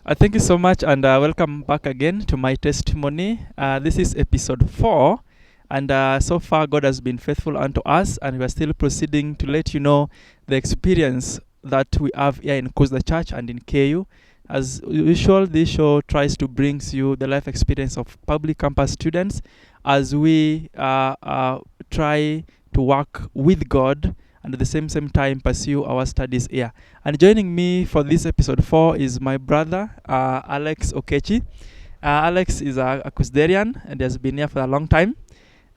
Thank you so much, and welcome back again to my testimony. This is episode 4, and so far, God has been faithful unto us, and we are still proceeding to let you know the experience that we have here in Kuzda Church and in KU. As usual, this show tries to bring you the life experience of public campus students as we try to work with God and at the same time pursue our studies here. And joining me for this episode 4 is my brother, Alex Okechi. Alex is a Kuzderian and has been here for a long time.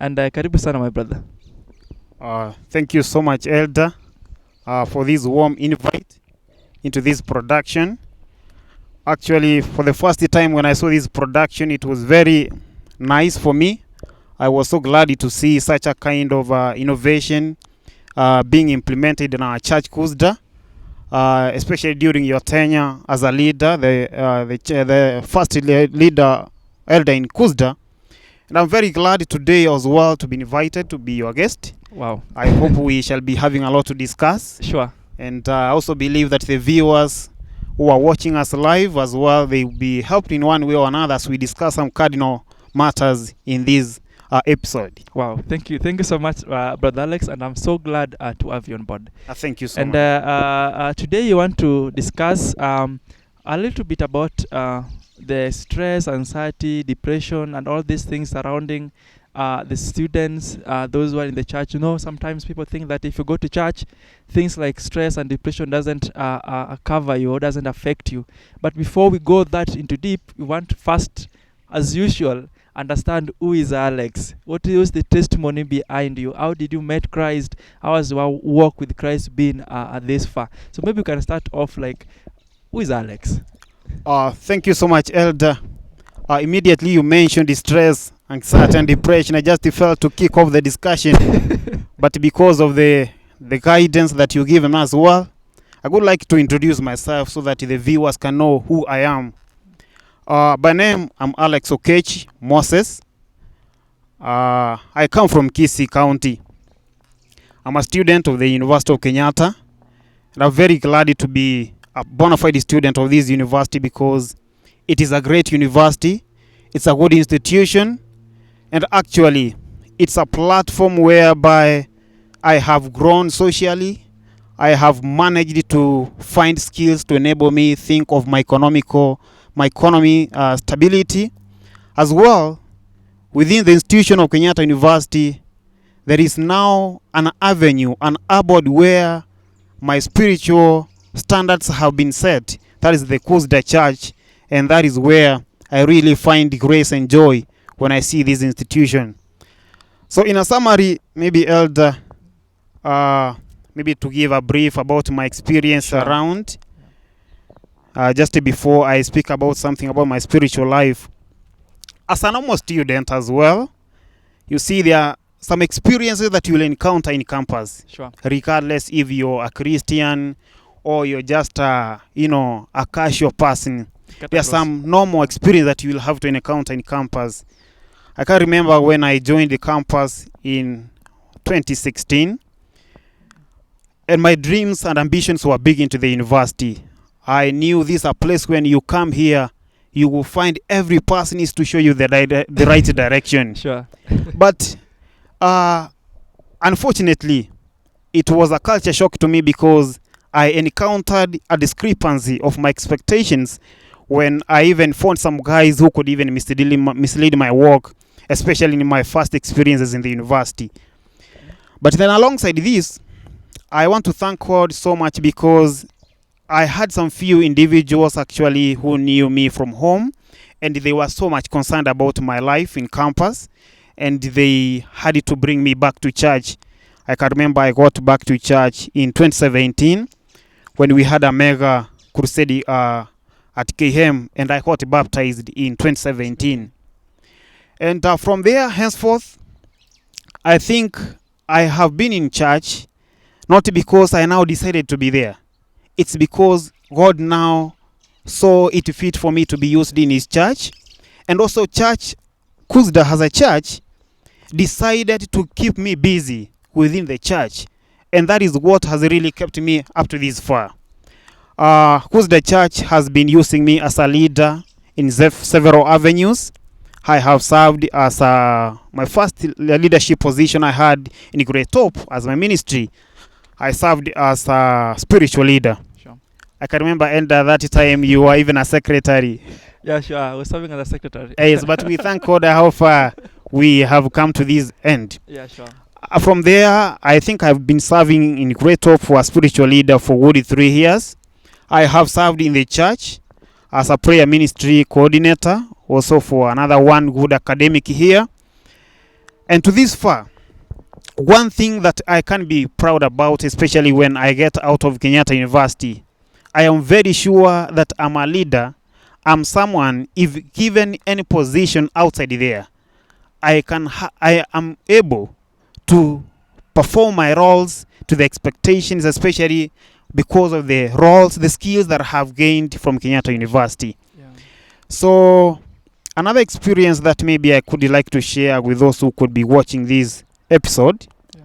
And karibu sana, my brother. Thank you so much, Elder, for this warm invite into this production. Actually, for the first time when I saw this production, it was very nice for me. I was so glad to see such a kind of innovation being implemented in our church, Kuzda, especially during your tenure as a leader, the first leader, elder in Kuzda. And I'm very glad today as well to be invited to be your guest. Wow. I hope we shall be having a lot to discuss. Sure. And I also believe that the viewers who are watching us live as well, they will be helped in one way or another as we discuss some cardinal matters in this episode. Wow. Thank you so much, Brother Alex, and I'm so glad to have you on board. Thank you so much. much. And today you want to discuss a little bit about the stress, anxiety, depression, and all these things surrounding the students, those who are in the church. You know, sometimes people think that if you go to church, things like stress and depression doesn't cover you or doesn't affect you. But before we go that into deep, we want to first, as usual, understand who is Alex. What is the testimony behind you? How did you meet Christ? How has your walk with Christ been this far? So maybe we can start off like, who is Alex? Thank you so much, Elder. Immediately you mentioned the stress, anxiety, and depression. I just felt to kick off the discussion, but because of the guidance that you give them as well, I would like to introduce myself so that the viewers can know who I am. By name, I'm Alex Okechi Moses. I come from Kisii County. I'm a student of the University of Kenyatta, and I'm very glad to be a bona fide student of this university because it is a great university, it's a good institution, and actually it's a platform whereby I have grown socially. I have managed to find skills to enable me think of my economy stability. As well, within the institution of Kenyatta University, there is now an avenue, an abode where my spiritual standards have been set. That is the Kuzda Church, and that is where I really find grace and joy when I see this institution. So in a summary, maybe Elder, maybe to give a brief about my experience around, just before I speak about something about my spiritual life. As a normal student as well, you see there are some experiences that you will encounter in campus. Sure. Regardless if you're a Christian or you're just a casual person. There are some normal experience that you will have to encounter in campus. I can remember when I joined the campus in 2016, and my dreams and ambitions were big into the university. I knew this is a place when you come here, you will find every person is to show you the right direction. Sure. But unfortunately, it was a culture shock to me because I encountered a discrepancy of my expectations when I even found some guys who could even mislead my work, especially in my first experiences in the university. But then alongside this, I want to thank God so much because I had some few individuals actually who knew me from home, and they were so much concerned about my life in campus, and they had to bring me back to church. I can remember I got back to church in 2017 when we had a mega crusade at KM, and I got baptized in 2017. And from there, henceforth, I think I have been in church, not because I now decided to be there. It's because God now saw it fit for me to be used in his church. And also church, Kuzda as a church, decided to keep me busy within the church. And that is what has really kept me up to this far. Who's the church has been using me as a leader in several avenues. I have served as my first leadership position I had in Great Hope as my ministry. I served as a spiritual leader. Sure. I can remember, and at that time you were even a secretary. Yeah, sure. I was serving as a secretary. Yes, but we thank God how far we have come to this end. Yeah, sure. From there, I think I've been serving in Great Hope for a spiritual leader for 3 years. I have served in the church as a prayer ministry coordinator, also for another one good academic here. And to this far, one thing that I can be proud about, especially when I get out of Kenyatta University, I am very sure that I'm a leader. I'm someone, if given any position outside there, I am able to perform my roles to the expectations, especially because of the roles, the skills that I have gained from Kenyatta University. Yeah. So another experience that maybe I could like to share with those who could be watching this episode, Yeah.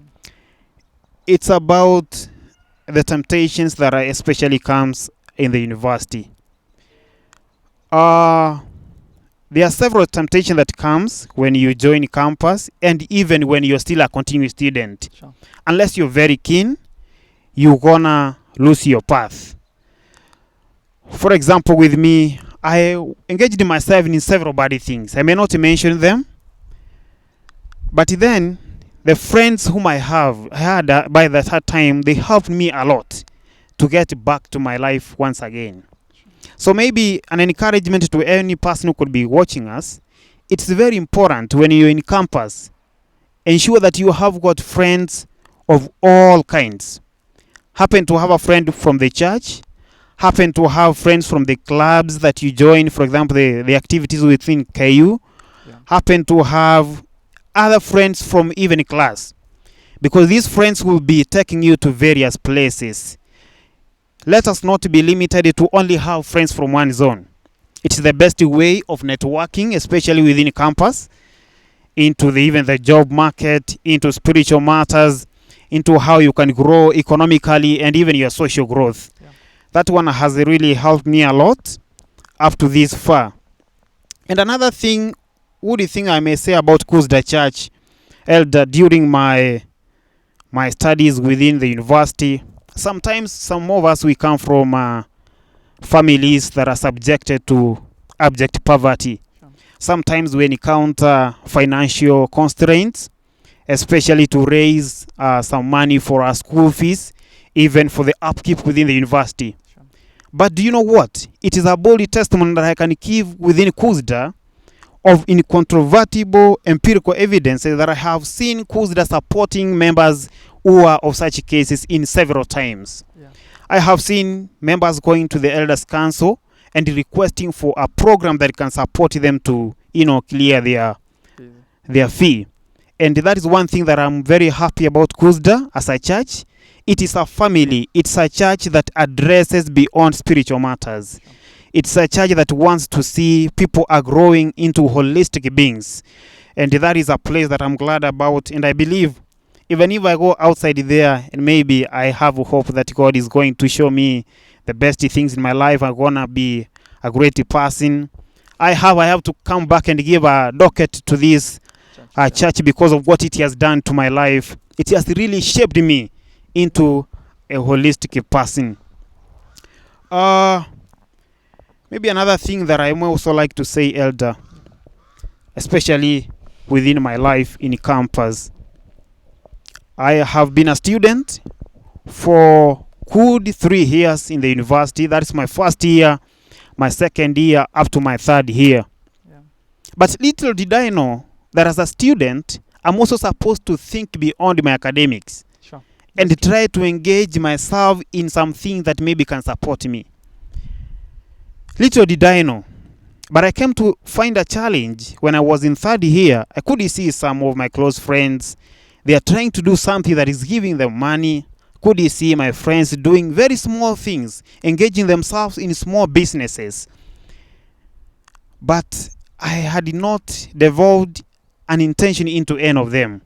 it's about the temptations that especially comes in the university. There are several temptations that comes when you join campus and even when you're still a continuing student. Sure. Unless you're very keen, you're gonna lose your path. For example, with me, I engaged myself in several bad things. I may not mention them, but then the friends whom I had by that time, they helped me a lot to get back to my life once again. So maybe an encouragement to any person who could be watching us, it's very important when you're in campus, ensure that you have got friends of all kinds. Happen to have a friend from the church, happen to have friends from the clubs that you join, for example, the activities within KU, Yeah. happen to have other friends from even class, because these friends will be taking you to various places. Let us not be limited to only have friends from one zone. It's the best way of networking, especially within campus, into even the job market, into spiritual matters, into how you can grow economically and even your social growth. Yeah. That one has really helped me a lot up to this far. And another thing, would thing I may say about Kuzda Church Elder during my studies within the university, sometimes some of us, we come from families that are subjected to abject poverty. Sure. Sometimes we encounter financial constraints, especially to raise some money for our school fees, even for the upkeep within the university. Sure. But do you know what? It is a bold testimony that I can give within Kuzda of incontrovertible empirical evidence that I have seen Kuzda supporting members who are of such cases in several times. Yeah. I have seen members going to the Elders Council and requesting for a program that can support them to, clear their fee. And that is one thing that I'm very happy about Kuzda as a church. It is a family. It's a church that addresses beyond spiritual matters. It's a church that wants to see people are growing into holistic beings. And that is a place that I'm glad about. And I believe even if I go outside there and maybe I have hope that God is going to show me the best things in my life, I'm going to be a great person. I have to come back and give a docket to this church because of what it has done to my life. It has really shaped me into a holistic person. Maybe another thing that I also like to say, Elder, especially within my life in campus, I have been a student for good 3 years in the university. That is my first year, my second year, up to my third year. Yeah. But little did I know that as a student, I'm also supposed to think beyond my academics. Sure. And try to engage myself in something that maybe can support me. Little did I know. But I came to find a challenge when I was in third year. I could see some of my close friends. They are trying to do something that is giving them money. Could you see my friends doing very small things, engaging themselves in small businesses? But I had not devolved an intention into any of them.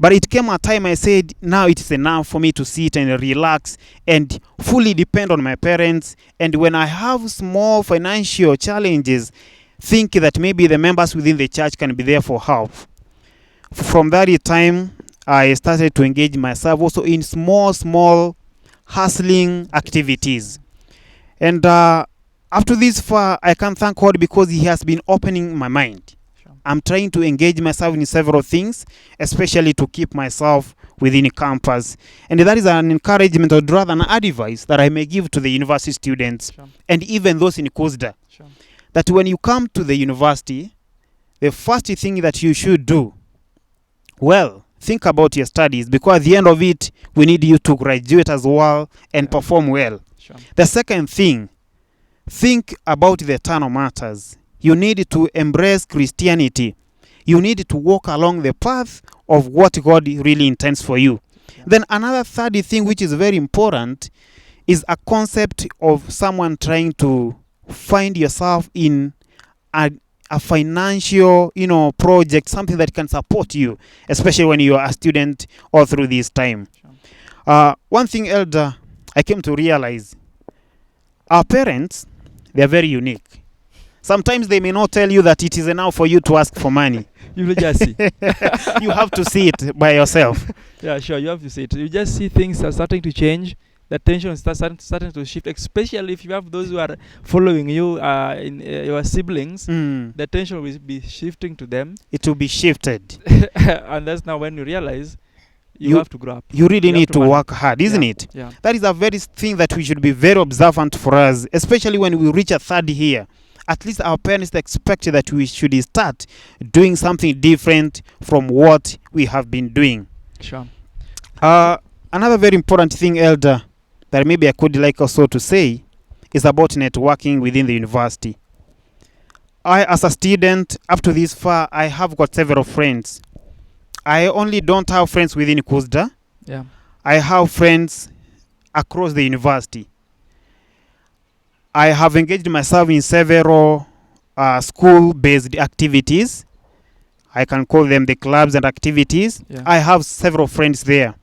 But it came a time I said, now it is enough for me to sit and relax and fully depend on my parents. And when I have small financial challenges, think that maybe the members within the church can be there for help. From that time, I started to engage myself also in small hustling activities. And up to this far, I can thank God because He has been opening my mind. Sure. I'm trying to engage myself in several things, especially to keep myself within campus. And that is an encouragement or rather an advice that I may give to the university students. Sure. And even those in Kuzda. Sure. That when you come to the university, the first thing that you should do, well, think about your studies, because at the end of it, we need you to graduate as well and perform well. Sure. The second thing, think about the eternal matters. You need to embrace Christianity. You need to walk along the path of what God really intends for you. Yeah. Then another third thing which is very important is a concept of someone trying to find yourself in a financial, project, something that can support you, especially when you are a student all through this time. Sure. One thing, Elder, I came to realize, our parents, they are very unique. Sometimes they may not tell you that it is enough for you to ask for money. You will just see. You have to see it by yourself. Yeah, sure. You have to see it. You just see things are starting to change. The tension is starting to shift, especially if you have those who are following you, your siblings. The tension will be shifting to them. It will be shifted. And that's now when you realize you have to grow up. You really need to manage. work hard, isn't it? Yeah. That is a very thing that we should be very observant for us, especially when we reach a third year. At least our parents expect that we should start doing something different from what we have been doing. Sure. Another very important thing, Elder, that maybe I could like also to say is about networking within the university. I, as a student, up to this far, I have got several friends. I only don't have friends within Kuzda. Yeah. I have friends across the university. I have engaged myself in several school-based activities. I can call them the clubs and activities. Yeah. I have several friends there.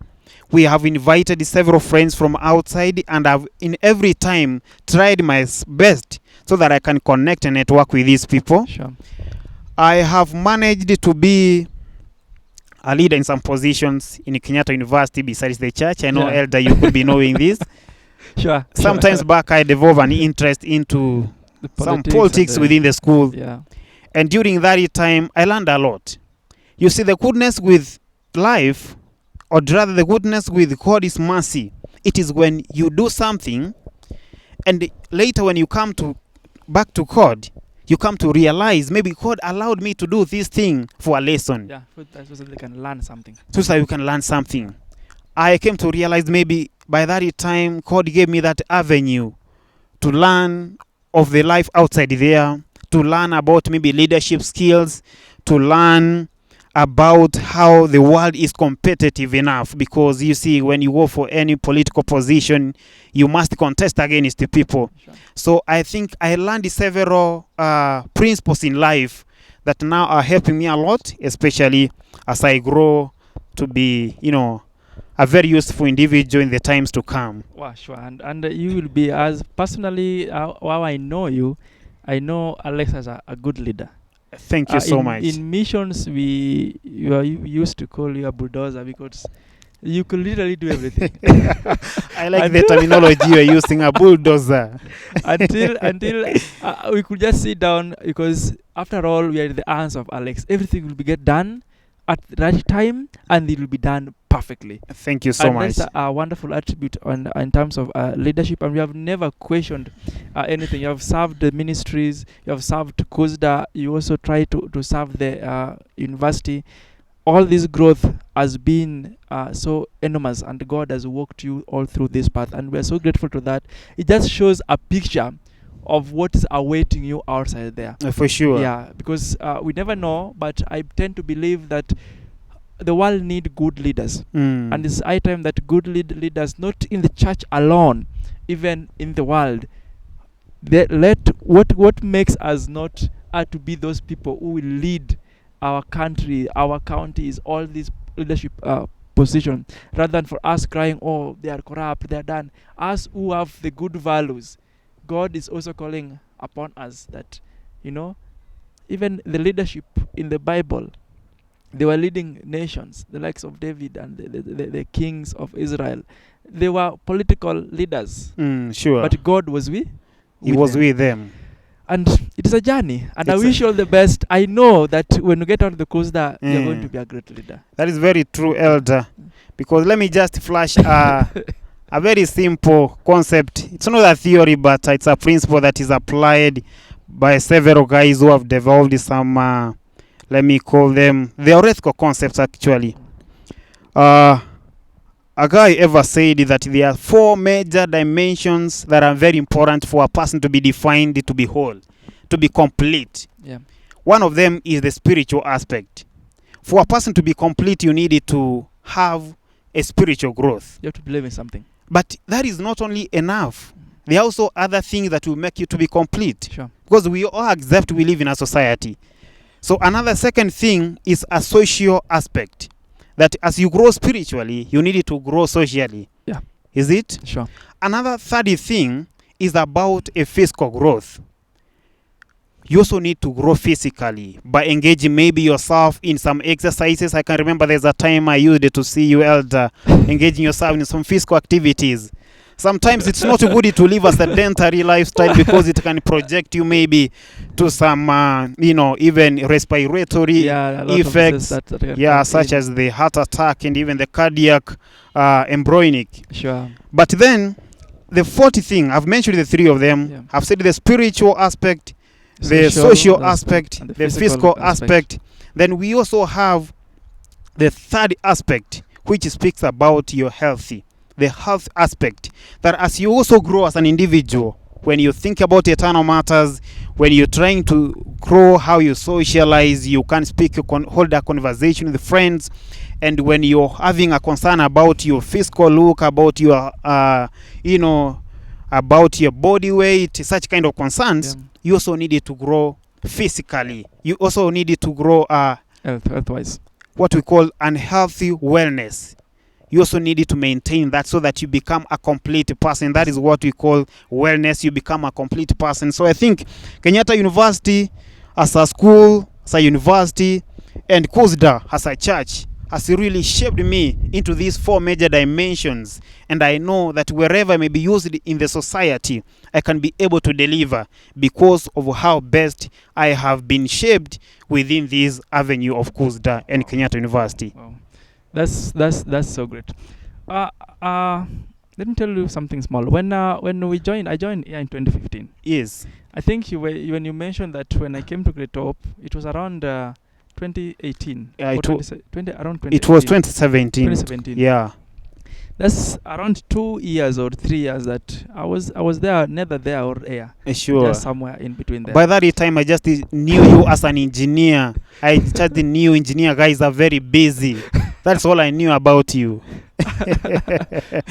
We have invited several friends from outside, and I've in every time tried my best so that I can connect and network with these people. Sure. I have managed to be a leader in some positions in Kenyatta University besides the church. I know, Yeah. Elder, you could be knowing this. Sure. Sometimes back I developed an interest into some politics within the school. Yeah. And during that time, I learned a lot. You see, the goodness with life, or rather the goodness with God is mercy. It is when you do something, and later when you come back to God, you come to realize maybe God allowed me to do this thing for a lesson. Yeah. So they can learn something. So that you can learn something. I came to realize maybe by that time, God gave me that avenue to learn of the life outside there, to learn about maybe leadership skills, to learn about how the world is competitive enough, because you see, when you go for any political position, you must contest against the people. Sure. So I think I learned several principles in life that now are helping me a lot, especially as I grow to be, a very useful individual in the times to come. Wow, sure. And you will be, as personally, how I know you, I know Alex as a good leader. Thank you so much. In missions, we used to call you a bulldozer because you could literally do everything. I like the terminology you're using, a bulldozer. until we could just sit down, because after all, we are in the hands of Alex. Everything will be get done at the right time, and it will be done perfectly. Thank you so much. That's a wonderful attribute in terms of leadership, and we have never questioned anything. You have served the ministries, you have served Kuzda, you also try to serve the university. All this growth has been so enormous, and God has walked you all through this path, and we are so grateful to that. It just shows a picture of what is awaiting you outside there. For sure. Yeah, because we never know, but I tend to believe that the world need good leaders. And it's high time that good leaders, not in the church alone, even in the world, what makes us not to be those people who will lead our country, our counties, all these leadership position, rather than for us crying, oh, they are corrupt, they are done. Us who have the good values, God is also calling upon us that, even the leadership in the Bible, they were leading nations, the likes of David and the kings of Israel. They were political leaders, Sure. but God was He was with them. And it is a journey, and I It's wish you all the best. I know that when you get out of the Costa, you're going to be a great leader. That is very true, Elder. Because let me just flash a very simple concept. It's not a theory, but it's a principle that is applied by several guys who have developed some, let me call them theoretical concepts, actually. A guy ever said that there are 4 major dimensions that are very important for a person to be defined, to be whole, to be complete. Yeah. One of them is the spiritual aspect. For a person to be complete, you need to have a spiritual growth. You have to believe in something. But that is not only enough. There are also other things that will make you to be complete. Sure. Because we all accept we live in a society. So another second thing is a social aspect. That as you grow spiritually, you need to grow socially. Yeah. Is it? Sure. Another third thing is about a physical growth. You also need to grow physically by engaging maybe yourself in some exercises. I can remember there's a time I used it to see you, Elder, engaging yourself in some physical activities. Sometimes it's not good to live a sedentary lifestyle because it can project you maybe to some, even respiratory effects. Such as the heart attack and even the cardiac embryonic. Sure. But then the fourth thing, I've mentioned the 3 of them. Yeah. I've said the spiritual aspect, the social aspect, and the physical aspect. Then we also have the third aspect, which speaks about your healthy. The health aspect, that as you also grow as an individual, when you think about eternal matters, when you're trying to grow how you socialize, you can speak, you can hold a conversation with friends, and when you're having a concern about your physical look, about your about your body weight, such kind of concerns, you also need to grow physically. You also need to grow health-wise, what we call unhealthy wellness. You also need to maintain that so that you become a complete person. That is what we call wellness. You become a complete person. So I think Kenyatta University as a school, as a university, and Costa as a church has really shaped me into these 4 major dimensions. And I know that wherever I may be used in the society, I can be able to deliver because of how best I have been shaped within this avenue of Costa and Kenyatta University. Wow. That's so great. Let me tell you something small. When I joined here in 2015. Yes. I think when you mentioned that when I came to Great Hope, it was around 2018. Yeah, around 2018. It was 2017. 2017. Yeah. That's around 2 years or 3 years that I was there, neither there or there. Sure. Just somewhere in between there. By that time, I just knew you as an engineer. I just knew engineer guys are very busy. That's all I knew about you.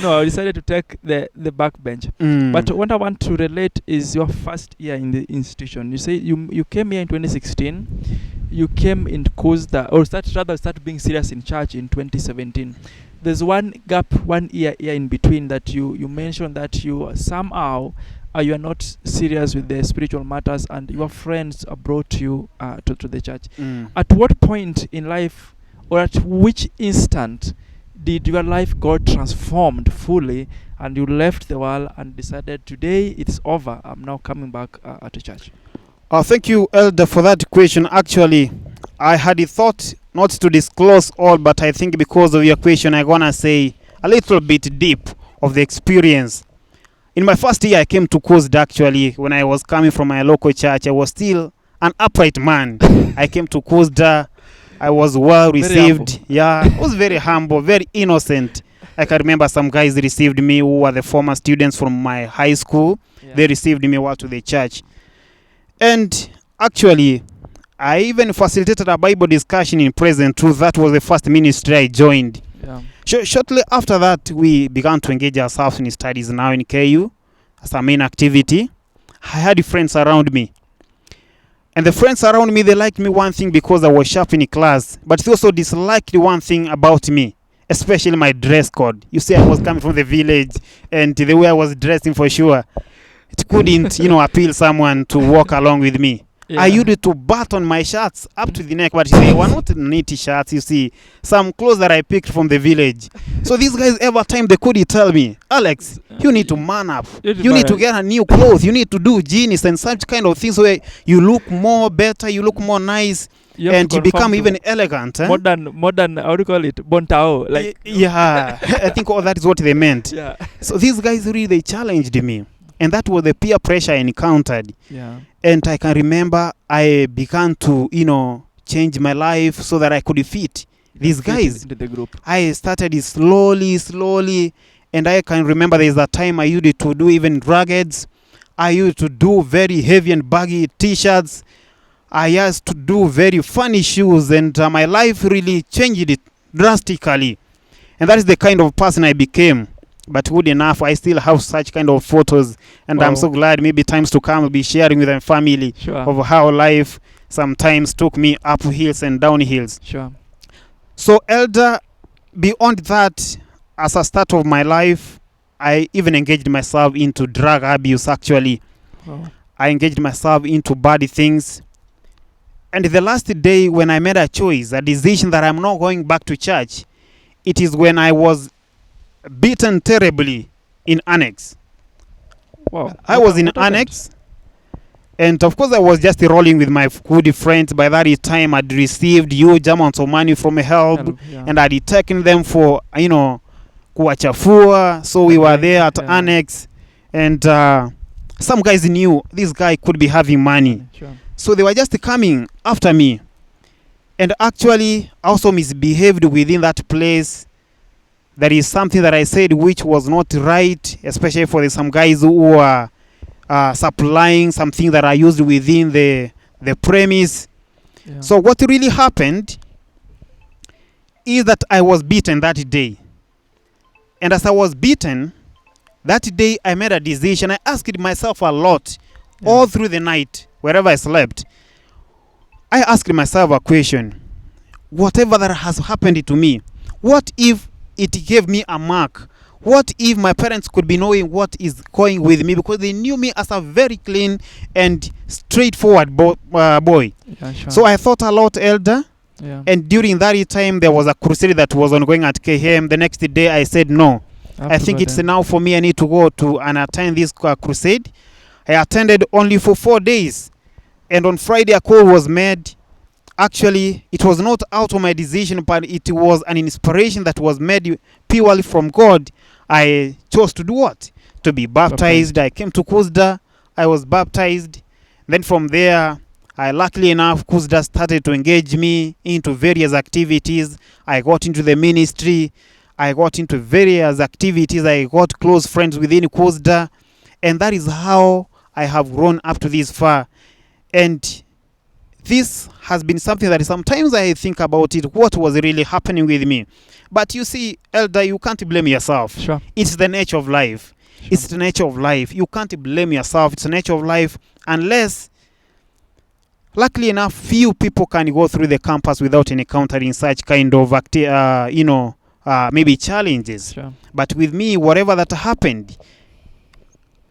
No, I decided to take the back bench. But what I want to relate is your first year in the institution. You say you came here in 2016. You came in Costa, or start being serious in church in 2017. There's one gap, 1 year in between that you mentioned that you somehow you are not serious with the spiritual matters, and your friends brought you to the church. At what point in life, or at which instant, did your life got transformed fully, and you left the world and decided, today it's over, I'm now coming back to church? Thank you, Elder, for that question. Actually, I had a thought not to disclose all, but I think because of your question, I'm going to say a little bit deep of the experience. In my first year, I came to Costa. Actually, when I was coming from my local church, I was still an upright man. I came to Costa. I was well received. I was very humble, very innocent. I can remember some guys received me who were the former students from my high school. Yeah. They received me well to the church. And actually, I even facilitated a Bible discussion in Present Truth. That was the first ministry I joined. Yeah. Shortly after that, we began to engage ourselves in studies now in KU as our main activity. I had friends around me. And the friends around me, they liked me one thing because I was sharp in class, but they also disliked one thing about me, especially my dress code. You see, I was coming from the village, and the way I was dressing, for sure, it couldn't, appeal someone to walk along with me. Yeah. I used to button my shirts up to the neck, but they were not neat shirts, you see. Some clothes that I picked from the village. So these guys, every time they could tell me, Alex, you need to man up. You need to get a new clothes. You need to do jeans and such kind of things where you look more better, you look more nice, and you become even elegant. Modern, how do you call it? Bontao. Like, yeah, I think all that is what they meant. Yeah. So these guys really, they challenged me. And that was the peer pressure I encountered. Yeah. And I can remember I began to, change my life so that I could fit these guys. Into the group. I started it slowly. And I can remember there's a time I used to do even raggeds. I used to do very heavy and baggy t-shirts. I used to do very funny shoes. And my life really changed it drastically. And that is the kind of person I became. But good enough, I still have such kind of photos, and I'm so glad maybe times to come I'll be sharing with my family of how life sometimes took me up hills and down hills. Sure. So, Elder, beyond that, as a start of my life, I even engaged myself into drug abuse, actually. Wow. I engaged myself into bad things. And the last day when I made a choice, a decision that I'm not going back to church, it is when I was beaten terribly in Annex. Wow. I was in Annex, and of course I was just rolling with my good friends. By that time I'd received huge amounts of money from help, and I'd taken them for, kuwachafua. So we were there at Annex, and some guys knew this guy could be having money. Sure. So they were just coming after me. And actually I also misbehaved within that place. There is something that I said which was not right, especially for some guys who are supplying something that are used within the premise. Yeah. So what really happened is that I was beaten that day. And as I was beaten, that day I made a decision. I asked myself a lot all through the night, wherever I slept. I asked myself a question. Whatever that has happened to me, what if it gave me a mark? What if my parents could be knowing what is going with me, because they knew me as a very clean and straightforward boy. Yeah, sure. So I thought a lot, Elder. Yeah. And during that time, there was a crusade that was ongoing at KM. The next day, I said, no, I think it's now for me. I need to go to and attend this crusade. I attended only for 4 days. And on Friday, a call was made. Actually, it was not out of my decision, but it was an inspiration that was made purely from God. I chose to do what? To be baptized. I came to Kuzda. I was baptized. Then from there, luckily enough, Kuzda started to engage me into various activities. I got into the ministry. I got into various activities. I got close friends within Kuzda. And that is how I have grown up to this far. And this has been something that sometimes I think about it, what was really happening with me. But you see, Elder, you can't blame yourself. Sure. It's the nature of life. Sure. It's the nature of life. You can't blame yourself. It's the nature of life, unless, luckily enough, few people can go through the campus without encountering such kind of maybe challenges. Sure. But with me, whatever that happened,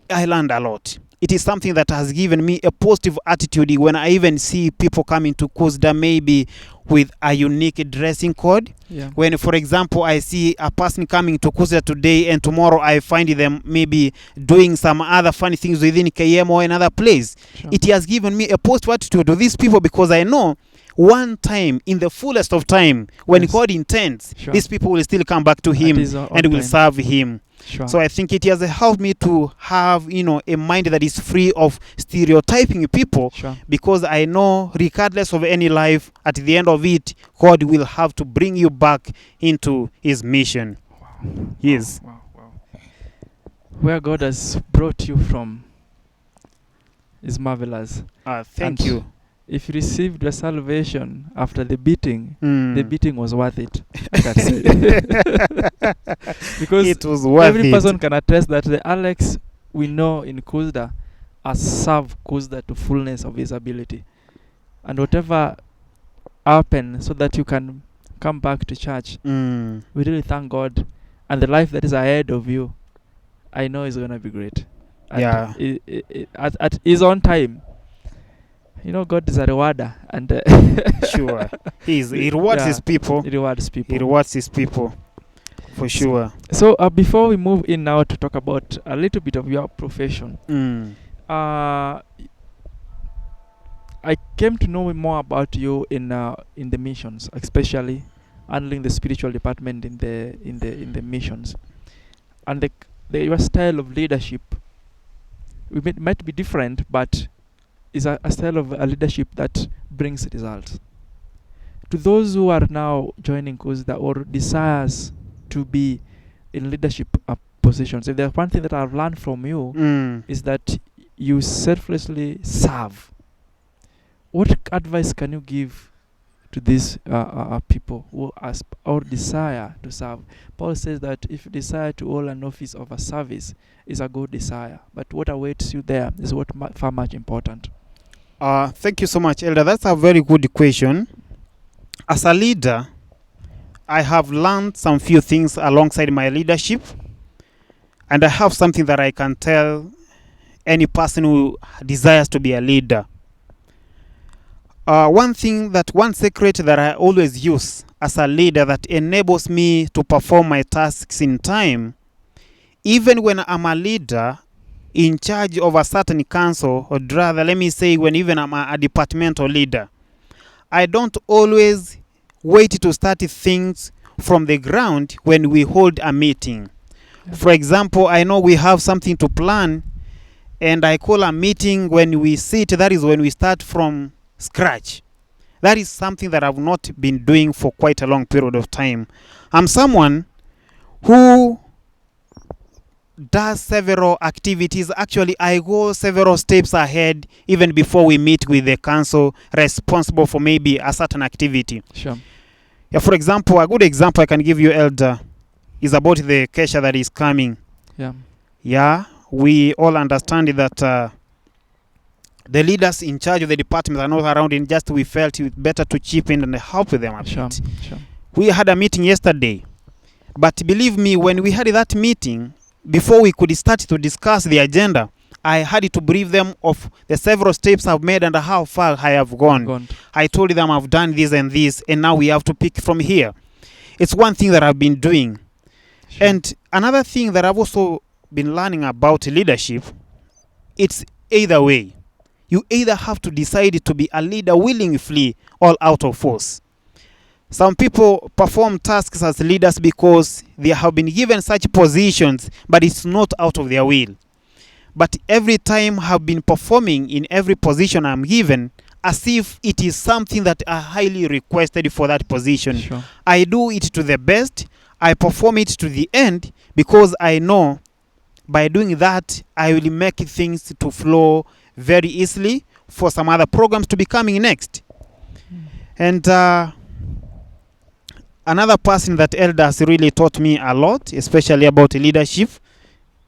I learned a lot. It is something that has given me a positive attitude when I even see people coming to Kuzda maybe with a unique dressing code. Yeah. When, for example, I see a person coming to Kuzda today and tomorrow I find them maybe doing some other funny things within KM or another place. Sure. It has given me a positive attitude to these people, because I know one time, in the fullest of time, when God intends, these people will still come back to Him and will serve Him. Sure. So I think it has helped me to have, a mind that is free of stereotyping people, because I know, regardless of any life, at the end of it, God will have to bring you back into His mission. Wow. Yes. Wow. Where God has brought you from is marvelous. Thank you. If you received your salvation after the beating, the beating was worth it. I can say. Because it was worth every it. person can attest that the Alex we know in Kuzda has served Kuzda to fullness of his ability. and whatever happen so that you can come back to church. Mm. We really thank God, and the life that is ahead of you, I know is gonna be great. And Yeah. at his own time, you know, God is a rewarder, and Sure. He rewards his people. He rewards people. He rewards his people. For sure. So before we move in now to talk about a little bit of your profession, I came to know more about you in the missions, especially handling the spiritual department in the missions, and your style of leadership. Might be different, but is a style of a leadership that brings results. To those who are now joining Kuzda or desires to be in leadership positions, if there's one thing that I've learned from you is that you selflessly serve. What advice can you give to these people who or desire to serve? Paul says that if you desire to hold an office of a service, is a good desire, but what awaits you there is what far much important. Thank you so much, Elder. That's a very good question. As a leader, I have learned some few things alongside my leadership, and I have something that I can tell any person who desires to be a leader. One secret that I always use as a leader that enables me to perform my tasks in time, even when I'm a leader in charge of a certain council, or rather, let me say, when even I'm a departmental leader, I don't always wait to start things from the ground when we hold a meeting. Yeah. For example, I know we have something to plan, and I call a meeting when we sit. That is when we start from scratch. That is something that I've not been doing for quite a long period of time. I'm someone who does several activities. Actually, I go several steps ahead even before we meet with the council responsible for maybe a certain activity. Sure. Yeah, for example, a good example I can give you, Elder, is about the Kesha that is coming. Yeah. Yeah, we all understand that the leaders in charge of the department are not around, and just we felt it better to chip in and help them a bit. Sure. We had a meeting yesterday, but believe me, when we had that meeting, before we could start to discuss the agenda, I had to brief them of the several steps I've made and how far I have gone. I told them I've done this and this, and now we have to pick from here. It's one thing that I've been doing. Sure. And another thing that I've also been learning about leadership, it's either way. You either have to decide to be a leader willingly or out of force. Some people perform tasks as leaders because they have been given such positions, but it's not out of their will. But every time I have been performing in every position I'm given as if it is something that I highly requested for that position. Sure. I do it to the best. I perform it to the end because I know by doing that, I will make things to flow very easily for some other programs to be coming next. And another person that Elder has really taught me a lot, especially about leadership,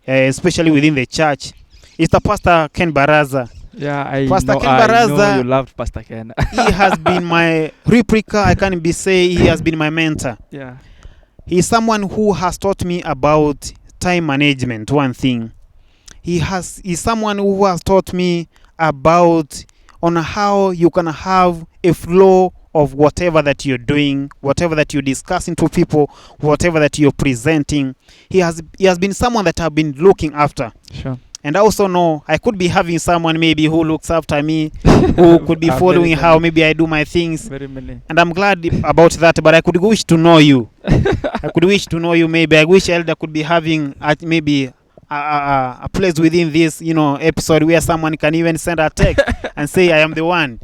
especially within the church, is the Pastor Ken Baraza. Yeah, I know you loved Pastor Ken. He has been my replica. I can't be say he has been my mentor. Yeah. He's someone who has taught me about time management, one thing. He's someone who has taught me about on how you can have a flow of whatever that you're doing, whatever that you're discussing to people, whatever that you're presenting. He has been someone that I've been looking after. Sure. And I also know I could be having someone maybe who looks after me, who could be following how maybe I do my things. Very many. And I'm glad about that, but I could wish to know you. I could wish to know you maybe. I wish Elder could be having maybe a place within this, episode where someone can even send a text and say, I am the one.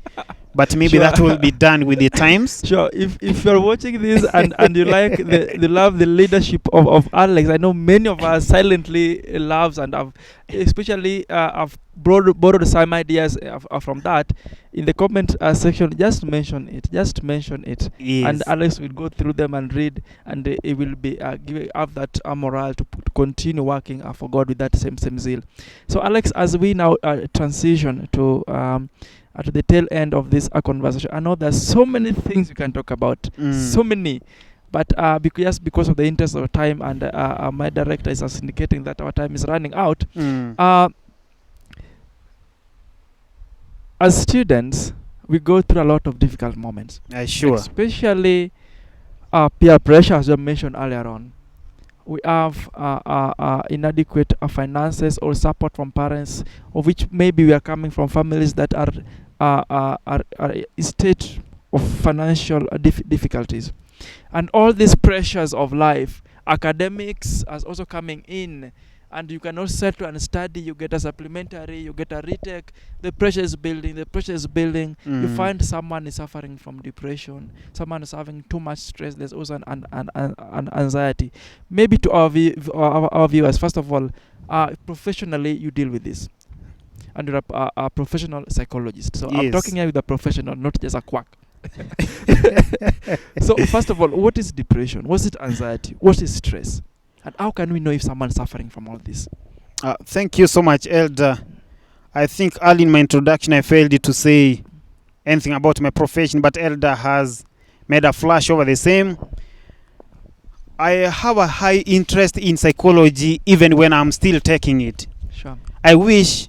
But maybe that will be done with the times. Sure. If you're watching this and you like you love the leadership of Alex, I know many of us silently loves and have especially I've borrowed some ideas from that. In the comment section, just mention it. Just mention it. Yes. And Alex will go through them and read, and it will be have that morale to continue working for God with that same zeal. So, Alex, as we now transition to the tail end of this conversation, I know there's so many things we can talk about, so many. But because of the interest of time, and my director is indicating that our time is running out. As students, we go through a lot of difficult moments. Sure. Especially peer pressure, as you mentioned earlier on. We have inadequate finances or support from parents, of which maybe we are coming from families that are in state of financial difficulties. And all these pressures of life, academics is also coming in, and you cannot settle and study. You get a supplementary, you get a retake. The pressure is building. You find someone is suffering from depression. Someone is having too much stress. There's also an anxiety. Maybe to our viewers, first of all, professionally, you deal with this, and you're a professional psychologist. So I'm talking here with a professional, not just a quack. So first of all, what is depression? What is anxiety? What is stress? And how can we know if someone's suffering from all this? Thank you so much, Elder. I think early in my introduction I failed to say anything about my profession, but Elder has made a flash over the same. I have a high interest in psychology even when I'm still taking it. Sure. I wish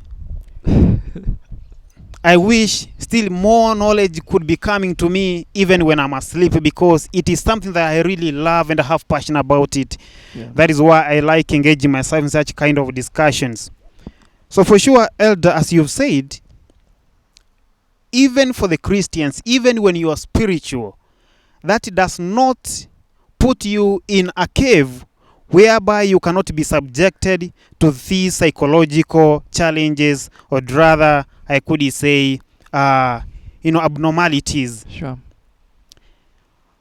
still more knowledge could be coming to me even when I'm asleep, because it is something that I really love and I have passion about it. Yeah. That is why I like engaging myself in such kind of discussions. So for sure, Elder, as you've said, even for the Christians, even when you are spiritual, that does not put you in a cave whereby you cannot be subjected to these psychological challenges, or rather, I could say, abnormalities. Sure.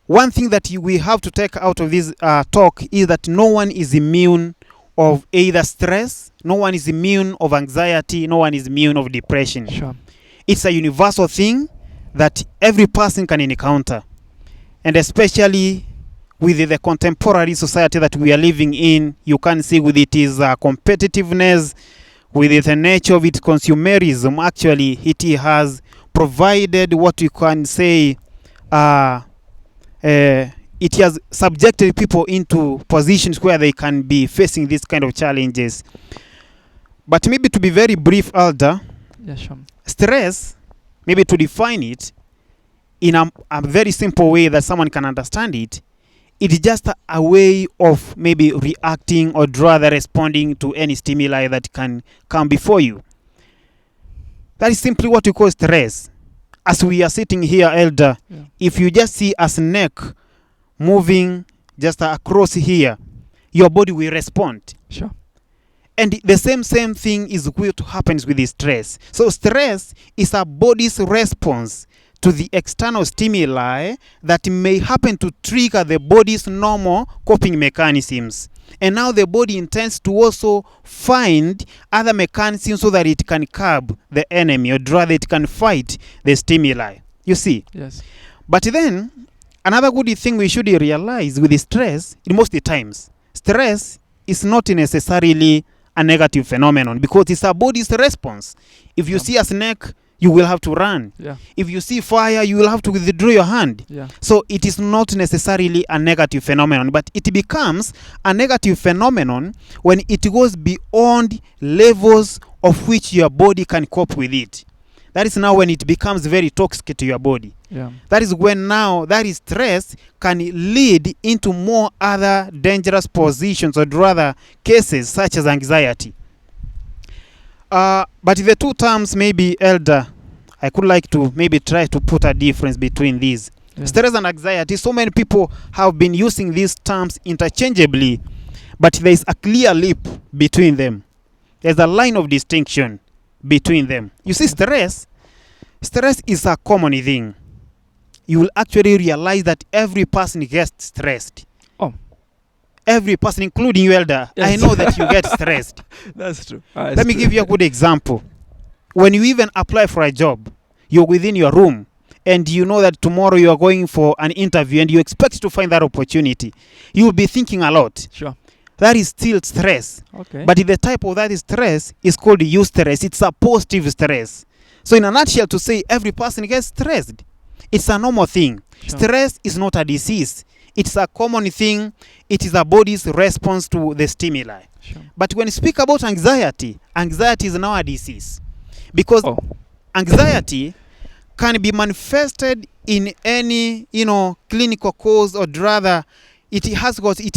One thing that we have to take out of this talk is that no one is immune of either stress, no one is immune of anxiety, no one is immune of depression. Sure. It's a universal thing that every person can encounter, and especially with the contemporary society that we are living in, you can see with it is competitiveness, with the nature of its consumerism. Actually, it has provided what you can say, it has subjected people into positions where they can be facing these kind of challenges. But maybe to be very brief, Elder, Yeah, sure. stress, maybe to define it in a very simple way that someone can understand it, it's just a way of maybe reacting or rather responding to any stimuli that can come before you. That is simply what we call stress. As we are sitting here, Elder, if you just see a snake moving just across here, your body will respond. Sure. And the same thing is what happens with the stress. So stress is our body's response to the external stimuli that may happen to trigger the body's normal coping mechanisms. And now the body intends to also find other mechanisms so that it can curb the enemy, or rather it can fight the stimuli. You see? Yes. But then, another good thing we should realize with the stress, in most of the times, stress is not necessarily a negative phenomenon, because it's our body's response. If you see a snake, you will have to run. Yeah. If you see fire, you will have to withdraw your hand. Yeah. So it is not necessarily a negative phenomenon, but it becomes a negative phenomenon when it goes beyond levels of which your body can cope with it. That is now when it becomes very toxic to your body. Yeah. That is when now that is stress can lead into more other dangerous positions, or rather cases such as anxiety. But the two terms, maybe, Elder, I could like to maybe try to put a difference between these. Yeah. Stress and anxiety, so many people have been using these terms interchangeably, but there is a clear leap between them. There's a line of distinction between them. You see, stress is a common thing. You will actually realize that every person gets stressed. Oh. Every person, including you, elder, Yes. I know that you get stressed. That's true. Let me give you a good example. When you even apply for a job, you're within your room and you know that tomorrow you are going for an interview and you expect to find that opportunity. You will be thinking a lot. Sure. That is still stress. Okay. But the type of that stress is called eustress. It's a positive stress. So in a nutshell, to say every person gets stressed, it's a normal thing. Sure. Stress is not a disease. It's a common thing. It is a body's response to the stimuli. Sure. But when you speak about anxiety, anxiety is now a disease. Because Oh. anxiety can be manifested in any, clinical cause, or rather, it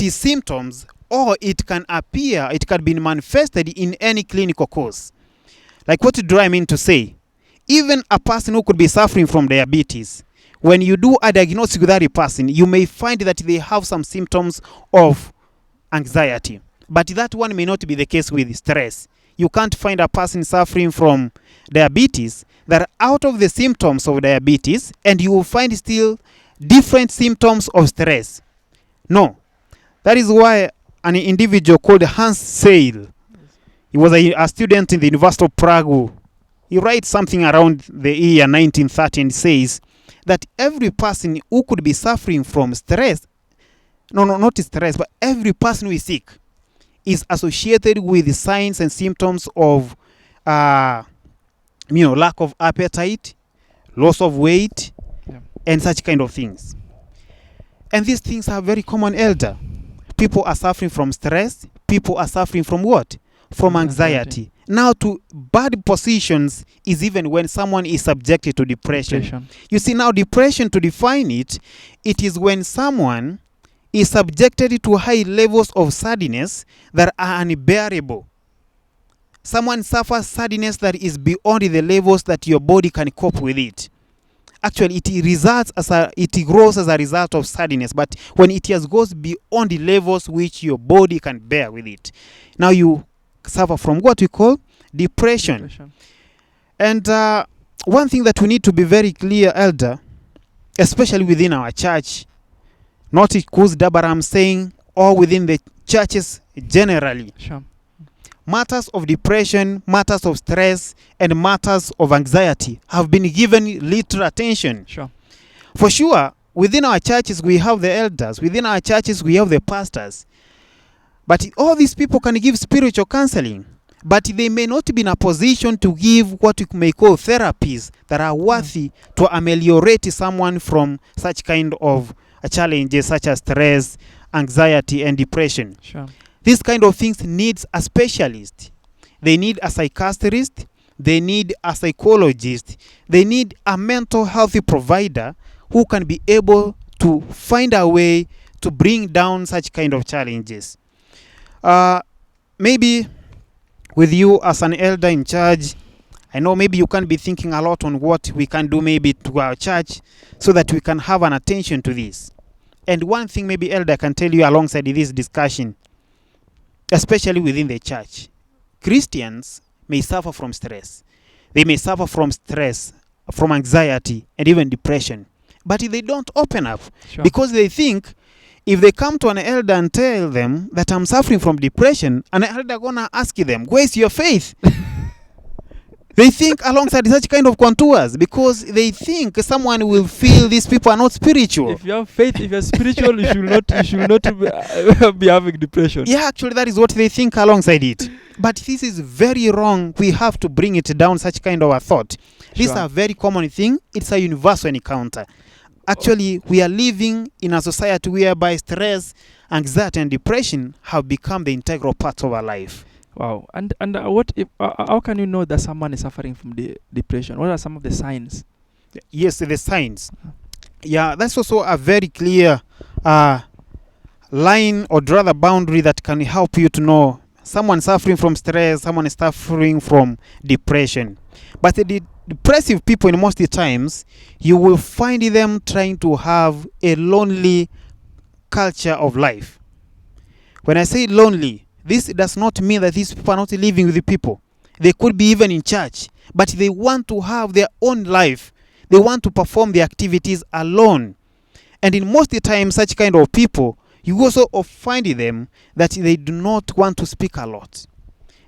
is symptoms, or it can be manifested in any clinical cause. Like, what do I mean to say? Even a person who could be suffering from diabetes, when you do a diagnosis with that person, you may find that they have some symptoms of anxiety. But that one may not be the case with stress. You can't find a person suffering from diabetes that are out of the symptoms of diabetes, and you will find still different symptoms of stress. No. That is why an individual called Hans Seil, he was a student in the University of Prague. He writes something around the year 1930 and says that every person who could be suffering from stress, not stress, but every person who is sick is associated with signs and symptoms of lack of appetite, loss of weight, and such kind of things. And these things are very common, elder. People are suffering from stress. People are suffering from what? From anxiety. Now, to bad positions is even when someone is subjected to depression. You see, now depression, to define it, it is when someone is subjected to high levels of sadness that are unbearable. Someone suffers sadness that is beyond the levels that your body can cope with it. Actually, it grows as a result of sadness, but when it goes beyond the levels which your body can bear with it, now you suffer from what we call depression. And one thing that we need to be very clear, elder, especially within our church, not because I'm saying, or within the churches generally. Sure. Matters of depression, matters of stress, and matters of anxiety have been given little attention. Sure. For sure, within our churches we have the elders, within our churches we have the pastors. But all these people can give spiritual counseling, but they may not be in a position to give what we may call therapies that are worthy to ameliorate someone from such kind of challenges such as stress, anxiety, and depression. Sure. These kind of things needs a specialist. They need a psychiatrist. They need a psychologist. They need a mental health provider who can be able to find a way to bring down such kind of challenges. Maybe with you as an elder in charge, I know maybe you can be thinking a lot on what we can do maybe to our church so that we can have an attention to this. And one thing maybe elder can tell you alongside this discussion, especially within the church, Christians may suffer from stress. They may suffer from stress, from anxiety, and even depression. But they don't open up. Sure. Because they think if they come to an elder and tell them that I'm suffering from depression, an elder gonna ask them, where's your faith? They think alongside such kind of contours because they think someone will feel these people are not spiritual. If you have faith, if you're spiritual, you should not be having depression. Yeah, actually that is what they think alongside it. But this is very wrong. We have to bring it down, such kind of a thought. These are very common thing. It's a universal encounter. Actually, we are living in a society whereby stress, anxiety, and depression have become the integral parts of our life. Wow. And what if? How can you know that someone is suffering from depression? What are some of the signs? Yes, the signs. Yeah, that's also a very clear line or rather boundary that can help you to know someone suffering from stress, someone is suffering from depression. But the depressive people, in most of the times, you will find them trying to have a lonely culture of life. When I say lonely, this does not mean that these people are not living with the people. They could be even in church, but they want to have their own life. They want to perform their activities alone. And in most of the time, such kind of people, You also find them that they do not want to speak a lot.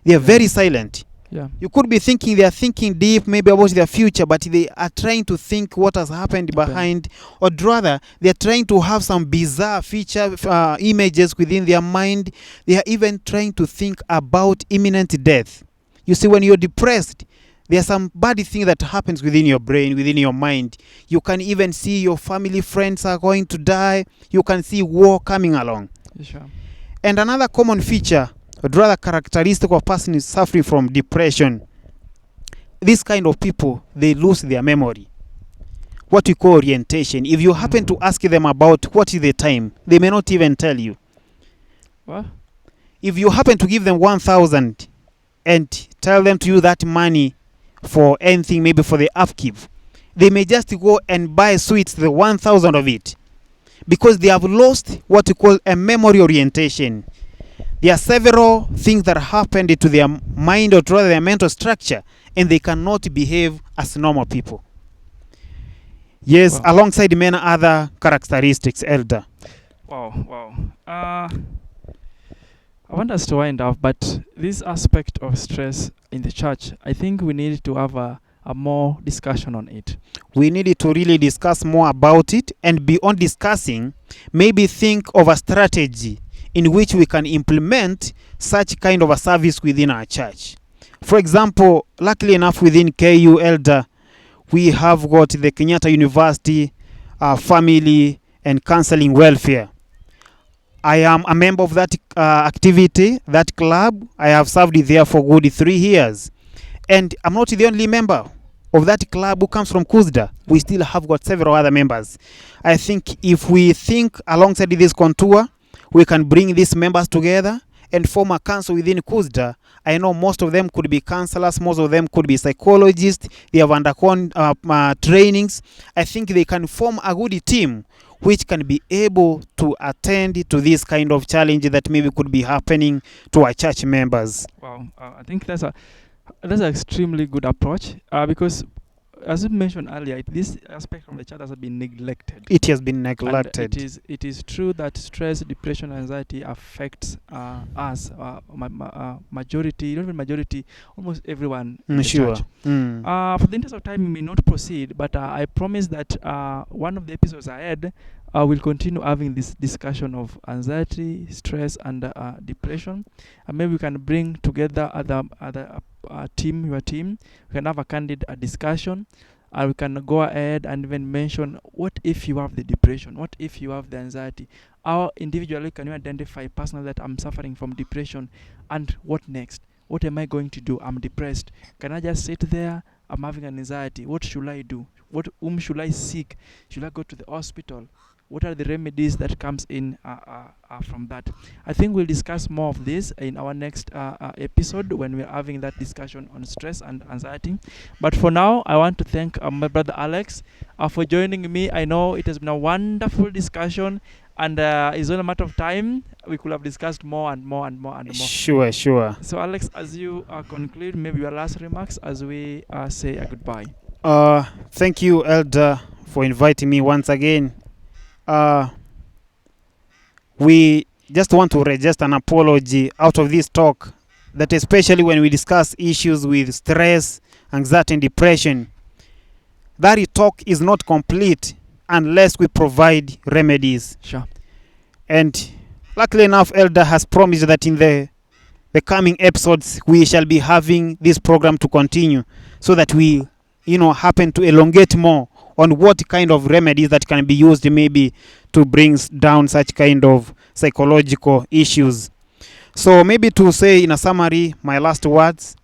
They are very silent. Yeah. You could be thinking they are thinking deep maybe about their future, but they are trying to think what has happened behind, or rather they are trying to have some bizarre feature images within their mind. They are even trying to think about imminent death. You see, when you're depressed, there are some bad thing that happens within your brain, within your mind. You can even see your family, friends are going to die. You can see war coming along. Sure. And another common feature, or rather characteristic of a person is suffering from depression, this kind of people, they lose their memory. What we call orientation. If you happen to ask them about what is the time, they may not even tell you. What? If you happen to give them 1,000 and tell them to use that money for anything, maybe for the upkeep, they may just go and buy sweets, the 1,000 of it, because they have lost what we call a memory orientation. There are several things that happened to their mind, or rather their mental structure, and they cannot behave as normal people. Yes, Wow. alongside many other characteristics, Elder. Wow. I want us to wind up, but this aspect of stress in the church, I think we need to have a more discussion on it. We need to really discuss more about it, and beyond discussing, maybe think of a strategy in which we can implement such kind of a service within our church. For example, luckily enough within KU Elder, we have got the Kenyatta University Family and Counseling Welfare. I am a member of that activity, that club. I have served there for good 3 years. And I'm not the only member of that club who comes from Kuzda. We still have got several other members. I think if we think alongside this contour, we can bring these members together and form a council within Kuzda. I know most of them could be counselors, most of them could be psychologists. They have undergone trainings. I think they can form a good team which can be able to attend to this kind of challenge that maybe could be happening to our church members. Wow, I think that's an extremely good approach, because as you mentioned earlier, this aspect from the church has been neglected. It has been And neglected. it is true that stress, depression, anxiety affects us, majority, not even majority, almost everyone in the Sure. church. For the interest of time, we may not proceed, but I promise that one of the episodes ahead, we'll continue having this discussion of anxiety, stress, and depression. And maybe we can bring together other your team. We can have a candid discussion. We can go ahead and even mention, what if you have the depression? What if you have the anxiety? How individually can you identify personally that I'm suffering from depression, and what next? What am I going to do? I'm depressed. Can I just sit there? I'm having an anxiety. What should I do? Whom should I seek? Should I go to the hospital? What are the remedies that comes in from that? I think we'll discuss more of this in our next episode, when we're having that discussion on stress and anxiety. But for now, I want to thank my brother Alex for joining me. I know it has been a wonderful discussion, and it's only a matter of time. We could have discussed more and more and more and more. Sure. So Alex, as you conclude, maybe your last remarks as we say a goodbye. Thank you, Elder, for inviting me once again. We just want to register an apology out of this talk, that especially when we discuss issues with stress, anxiety, and depression, that talk is not complete unless we provide remedies. Sure. And luckily enough, Elder has promised that in the coming episodes we shall be having this program to continue, so that we happen to elongate more on what kind of remedies that can be used maybe to bring down such kind of psychological issues. So maybe to say in a summary, my last words,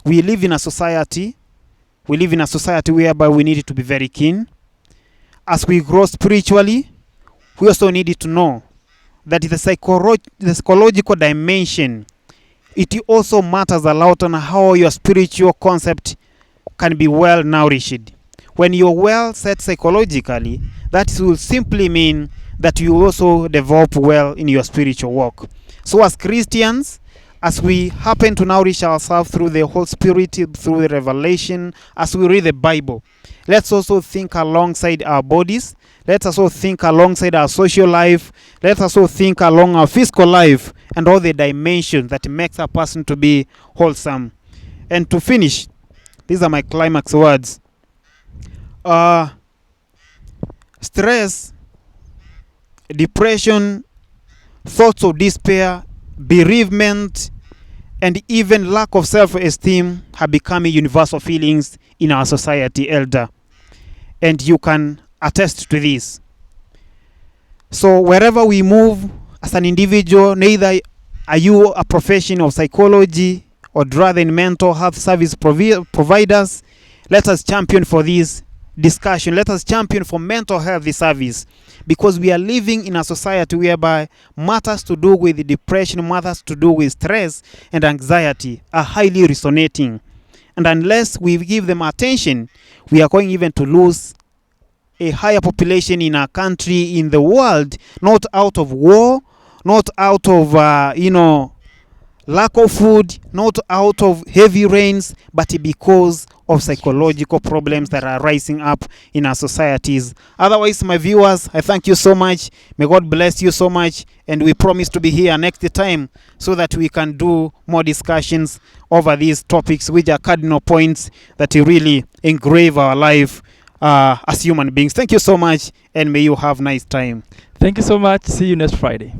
we live in a society whereby we need to be very keen. As we grow spiritually, we also need to know that the psychological dimension, it also matters a lot on how your spiritual concept can be well nourished. When you're well set psychologically, that will simply mean that you also develop well in your spiritual walk. So as Christians, as we happen to nourish ourselves through the Holy Spirit, through the revelation, as we read the Bible, let's also think alongside our bodies. Let us also think alongside our social life. Let us also think along our physical life and all the dimensions that makes a person to be wholesome. And to finish, these are my climax words. Stress, depression, thoughts of despair, bereavement, and even lack of self-esteem have become universal feelings in our society, elder. And you can attest to this. So wherever we move as an individual, neither are you a professional of psychology or rather in mental health service providers, let us champion for this discussion. Let us champion for mental health service, because we are living in a society whereby matters to do with depression, matters to do with stress and anxiety are highly resonating. And unless we give them attention, we are going even to lose a higher population in our country, in the world, not out of war, not out of lack of food, not out of heavy rains, but because of psychological problems that are rising up in our societies. Otherwise, my viewers, I thank you so much. May God bless you so much, and we promise to be here next time so that we can do more discussions over these topics, which are cardinal points that really engrave our life as human beings. Thank you so much, and may you have a nice time. Thank you so much. See you next Friday.